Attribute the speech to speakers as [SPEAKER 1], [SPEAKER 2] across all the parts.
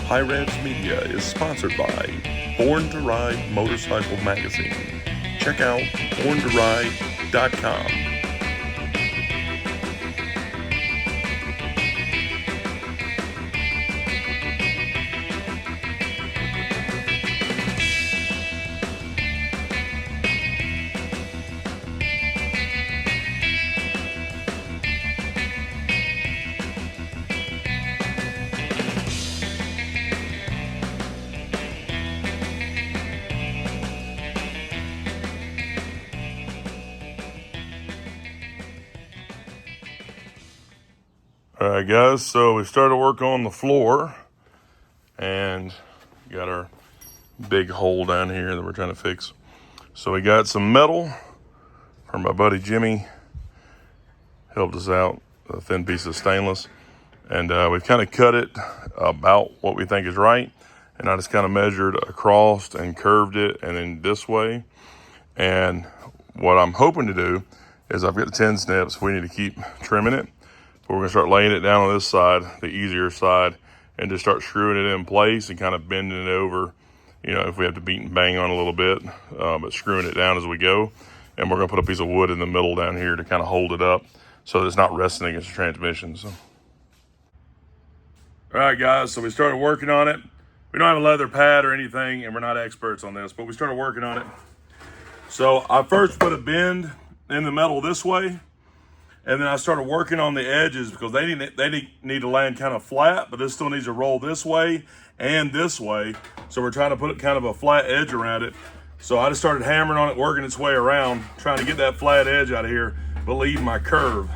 [SPEAKER 1] HiRevz Media is sponsored by Born to Ride Motorcycle Magazine. Check out borntoride.com. All right, guys, so we started work on the floor and got our big hole down here that we're trying to fix. So we got some metal from my buddy Jimmy, helped us out, a thin piece of stainless, and we've kind of cut it about what we think is right, and I just kind of measured across and curved it and then this way. And what I'm hoping to do is I've got the 10 snips. We need to keep trimming it. But we're gonna start laying it down on this side, the easier side, and just start screwing it in place and kind of bending it over, you know, if we have to beat and bang on a little bit, but screwing it down as we go. And we're gonna put a piece of wood in the middle down here to kind of hold it up so that it's not resting against the transmission. So. All right, guys, so we started working on it. We don't have a leather pad or anything, and we're not experts on this, but we started working on it. So I first put a bend in the metal this way, and then I started working on the edges because they need to land kind of flat, but this still needs to roll this way and this way. So we're trying to put kind of a flat edge around it. So I just started hammering on it, working its way around, trying to get that flat edge out of here, but leave my curve.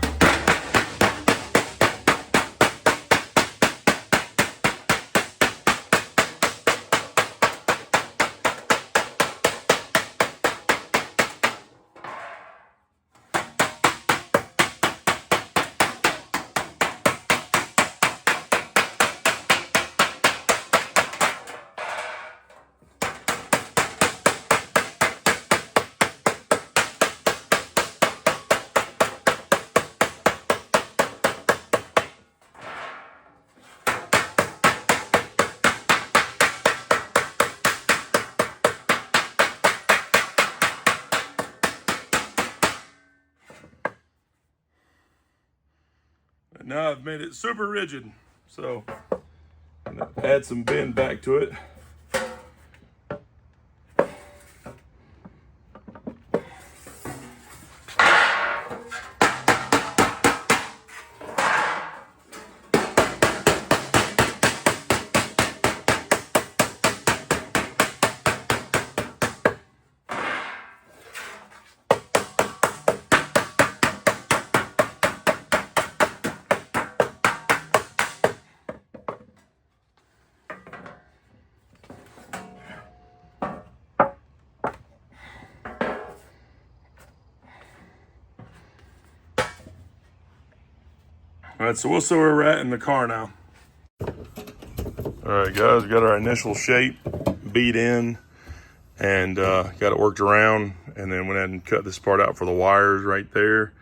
[SPEAKER 1] And now I've made it super rigid, so I'm gonna add some bend back to it. All right, so we'll see where we're at in the car now. All right, guys, we got our initial shape beat in and got it worked around, and then went ahead and cut this part out for the wires right there,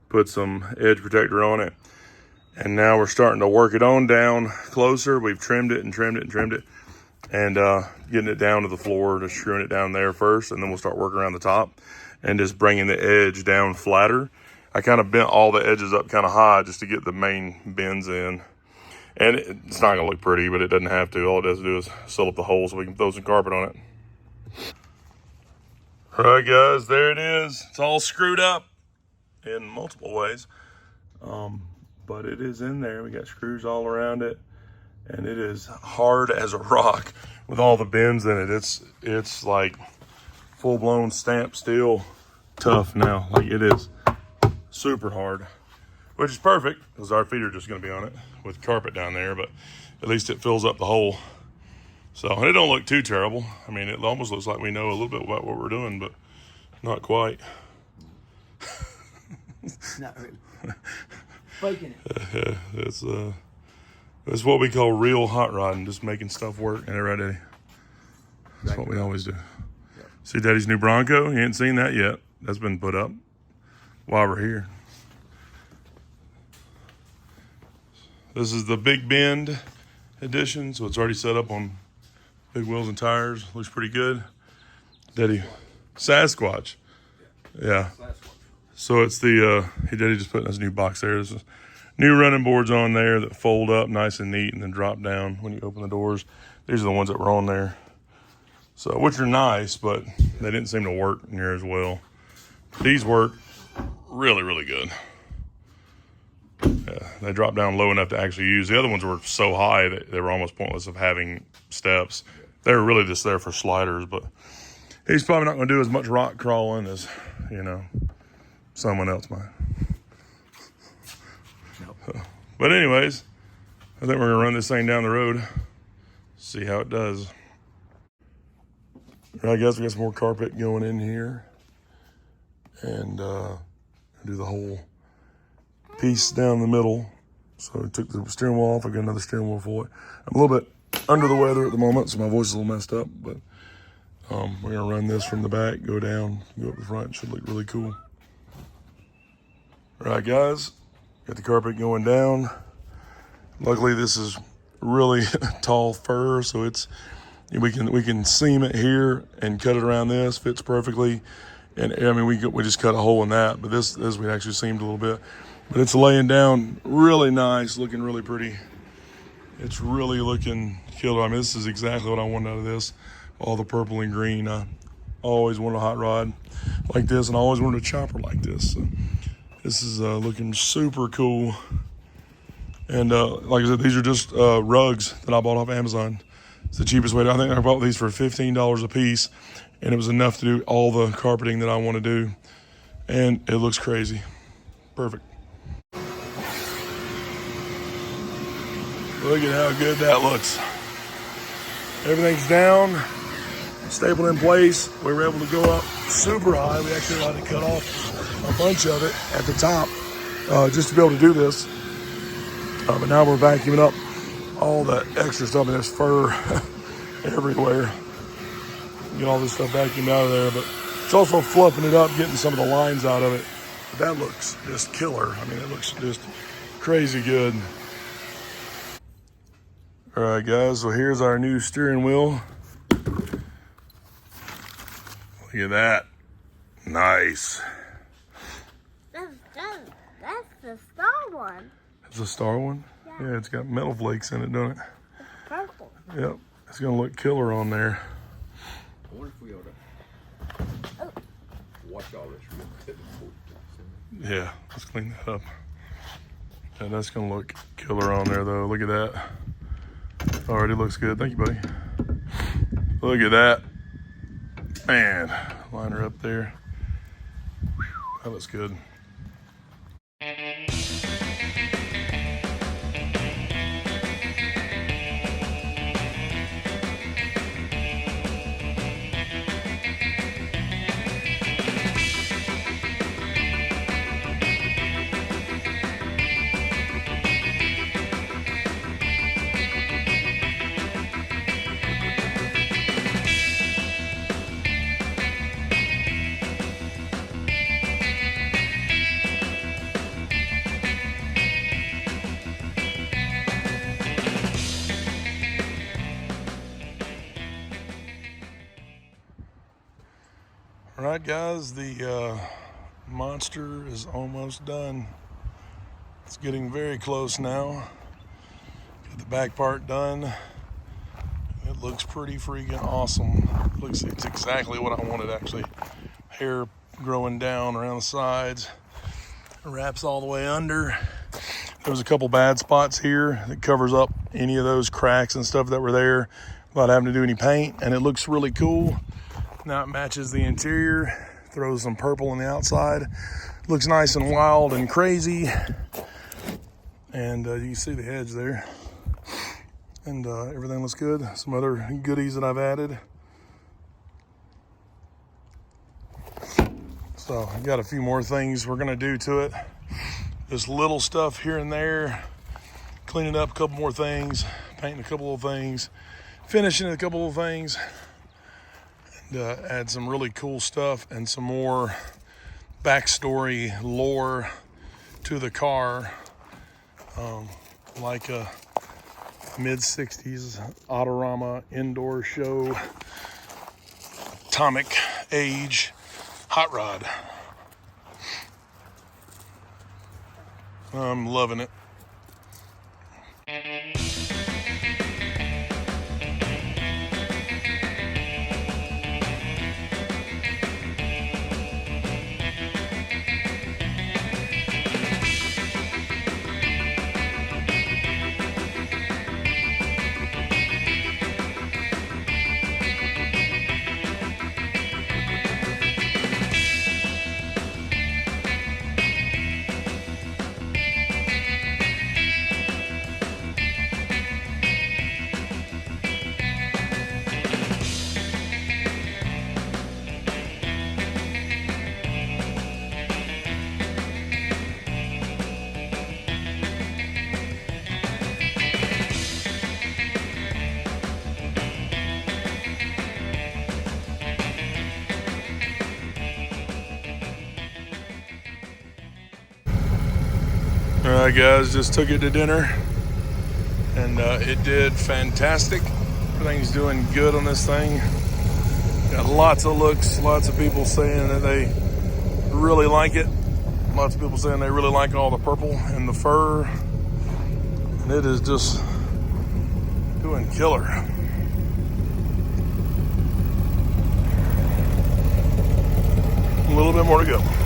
[SPEAKER 1] put some edge protector on it, and now we're starting to work it on down closer. We've trimmed it and trimmed it and trimmed it, and getting it down to the floor, just screwing it down there first, and then we'll start working around the top and just bringing the edge down flatter. I kind of bent all the edges up kind of high just to get the main bends in. And it's not gonna look pretty, but it doesn't have to. All it does do is seal up the hole so we can throw some carpet on it. All right, guys, there it is. It's all screwed up in multiple ways. But it is in there. We got screws all around it, and it is hard as a rock with all the bends in it. It's like full-blown stamped steel tough now. Like, it is super hard, which is perfect because our feet are just going to be on it with carpet down there, but at least it fills up the hole. So, and it don't look too terrible. I mean, it almost looks like we know a little bit about what we're doing, but not quite.
[SPEAKER 2] Not really. Faking it.
[SPEAKER 1] That's what we call real hot rodding, just making stuff work. And right, Eddie? That's what we always do. Yep. See Daddy's new Bronco? You ain't seen that yet. That's been put up while we're here. This is the big bend edition, so it's already set up on big wheels and tires. Looks pretty good. Daddy, Sasquatch. Yeah. So it's the, Daddy just put this new box there. There's new running boards on there that fold up nice and neat and then drop down when you open the doors. These are the ones that were on there. So, which are nice, but they didn't seem to work near as well. These work really, really good. Yeah, they dropped down low enough to actually use. The other ones were so high that they were almost pointless of having steps. They were really just there for sliders, but he's probably not going to do as much rock crawling as, someone else might. Nope. But anyways, I think we're going to run this thing down the road, see how it does. I guess we got some more carpet going in here, and do the whole piece down the middle. So I took the steering wheel off. I got another steering wheel for it. I'm a little bit under the weather at the moment, so my voice is a little messed up, but we're gonna run this from the back, go down, go up the front. Should look really cool. All right, guys, got the carpet going down. Luckily, this is really tall fur, so we can seam it here and cut it around this. Fits perfectly. And I mean, we just cut a hole in that, but this we actually seamed a little bit. But it's laying down really nice, looking really pretty. It's really looking killer. I mean, this is exactly what I wanted out of this. All the purple and green. I always wanted a hot rod like this, and I always wanted a chopper like this. So this is looking super cool. And like I said, these are just rugs that I bought off Amazon. It's the cheapest way. I think I bought these for $15 a piece, and it was enough to do all the carpeting that I want to do. And it looks crazy. Perfect. Look at how good that looks. Everything's down, stapled in place. We were able to go up super high. We actually had to cut off a bunch of it at the top just to be able to do this. But now we're vacuuming up all the extra stuff, and there's fur everywhere. Get all this stuff vacuumed out of there, but it's also fluffing it up, getting some of the lines out of it. But that looks just killer. I mean, it looks just crazy good. All right, guys, so here's our new steering wheel. Look at that. Nice.
[SPEAKER 3] That's the star one.
[SPEAKER 1] It's a star one? Yeah, it's got metal flakes in it, doesn't it?
[SPEAKER 3] It's purple.
[SPEAKER 1] Yep, it's gonna look killer on there.
[SPEAKER 4] I wonder if we ought to wash all this.
[SPEAKER 1] Yeah, let's clean that up. Yeah, that's gonna look killer on there though. Look at that. Already looks good. Thank you, buddy. Look at that. Man, line her up there. Whew, that looks good. All right, guys, the monster is almost done. It's getting very close now. Got the back part done. It looks pretty freaking awesome. It's exactly what I wanted, actually. Hair growing down around the sides. It wraps all the way under. There's a couple bad spots here that covers up any of those cracks and stuff that were there without having to do any paint, and it looks really cool. Now it matches the interior, throws some purple on the outside. Looks nice and wild and crazy. And you can see the edge there. And everything looks good. Some other goodies that I've added. So I've got a few more things we're gonna do to it. Just little stuff here and there. Cleaning up a couple more things. Painting a couple of things. Finishing a couple of things. Add some really cool stuff and some more backstory lore to the car, like mid-60s Autorama indoor show Atomic age hot rod. I'm loving it. All right, guys, just took it to dinner, and it did fantastic. Everything's doing good on this thing. Got lots of looks, lots of people saying that they really like it. Lots of people saying they really like all the purple and the fur. And it is just doing killer. A little bit more to go.